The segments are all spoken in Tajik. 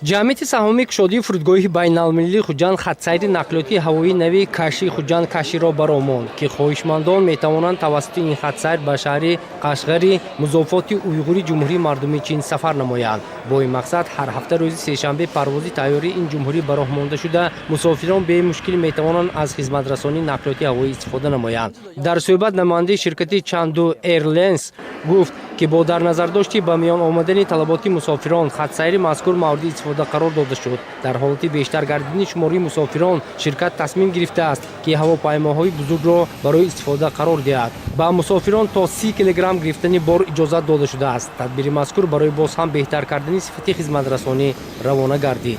ҷамъияти саҳмоми кушодии фурудгоҳи байналмилалии Хуҷанд хатсайри нақлиёти ҳавоии нави Каши Хуҷанд Каширо баромонд, ки хоҳишмандон метавонанд тавассути ин хатсайр ба шаҳри Қашғари музофоти уйғури Ҷумҳурии Мардумии Чин сафар намоянд. Бо ин мақсад ҳар ҳафта рӯзи сешанбе парвози тайёрии ин ҷумҳурӣ ба роҳ монда шуда, мусофирон бе мушкил метавонанд аз хизматрасонии нақлиёти ҳавоӣ истифода намоянд. Дар суҳбат намояндаи ширкати Chandu Airlines гуфт, ки бо дар назардошти ба миён омадани талаботи мусофирон хатсайри мазкур мавриди истифода қарор дода шуд. Дар ҳолати бештар гардидани шумораи мусофирон, ширкат тасмим гирифтааст, ки ҳавопаймоҳои бузургро барои истифода қарор диҳад. Ба мусофирон то 30 килограмм гирифтани бор иҷозат дода шудааст. Тадбири мазкур барои боз ҳам беҳтар кардани сифати хизматрасонӣ равона гардид.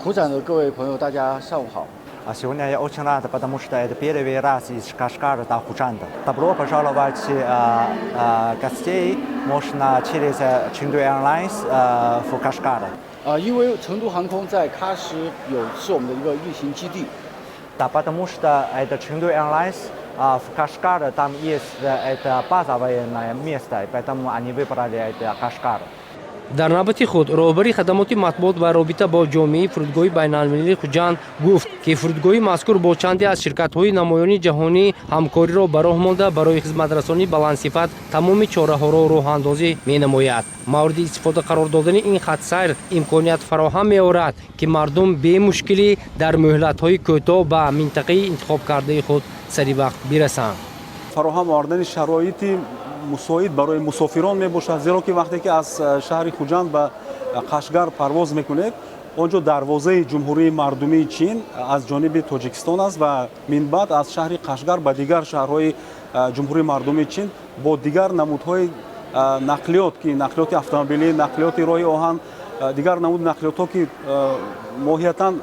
苦展的各位朋友，大家上午好。 Сегодня я очень рад, потому что это первый раз из Кашгара до Хучанда. Добро пожаловать гостей, можно через Chengdu Airlines в Кашгар. 因为成都航空在喀什是我们的一个运行基地。 Да, потому что это Chengdu Airlines в Кашгаре, там есть это базовое место, поэтому они выбрали это Кашгар. дар навбати худ роҳбари хадамоти матбуот ва робита бо ҷомеаи фурудгоҳи байналмилалии Хуҷанд гуфт, ки фурудгоҳи мазкур бо чанде аз ширкатҳои намоёни ҷаҳонӣ ҳамкориро ба роҳ монда барои хизматрасонии баландсифат тамоми чораҳоро роҳандозӣ менамояд. мавриди истифода қарор додани ин хатсайр имконият фароҳам меорад, ки мардум бе мушкилӣ дар муҳлатҳои кӯтоҳ ба минтақаи интихобкардаи худ сари вақт бирасанд. фароҳам овардани шароити мусоид барои мусофирон мебошад, зеро ки вақте ки аз шаҳри Хуҷанд ба Қашғар парвоз мекунед, онҷо дарвозаи Ҷумҳурии Мардумии Чин аз ҷониби Тоҷикистон аст ва минбаъд аз шаҳри Қашғар ба дигар шаҳрҳои Ҷумҳурии Мардумии Чин бо дигар намудҳои нақлиёт, ки нақлиёти автомобилӣ, нақлиёти роҳи оҳан, дигар намуди нақлиётҳо, ки моҳиятан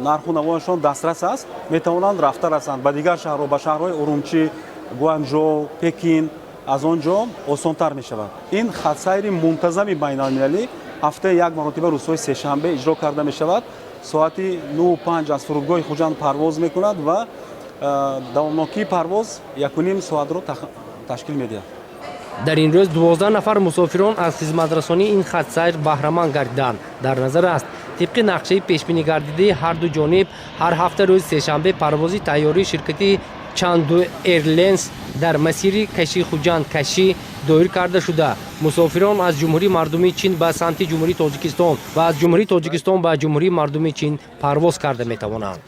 нарху навоашон дастрас аст, метавонанд рафта расанд ба дигар шаҳрҳо, ба шаҳрҳои Урумчи, Гуанчжоу, Пекин. аз он ҷо осонтар мешавад. ин хатсайри мунтазами байналмилалӣ ҳафтаи як маротиба рӯзҳои сешанбе иҷро карда мешавад. соати 9:05 аз фурудгоҳи Хуҷанд парвоз мекунад ва давомнокии парвоз 1.5 соатро ташкил медиҳад. дар ин рӯз 12 нафар мусофирон аз хизматрасонии ин хатсайр баҳраманд гардиданд. дар назар аст, тибқи нақшаи пешбинигардидаи ҳарду ҷониб ҳар ҳафта рӯзи сешанбе парвози тайёрии ширкати Chandu Airlines дар масири Каши Хуҷанд Каши доир карда шуда, мусофирон аз Ҷумҳурии Мардумии Чин ба самти Ҷумҳурии Тоҷикистон ва аз Ҷумҳурии Тоҷикистон ба Ҷумҳурии Мардумии Чин парвоз карда метавонанд.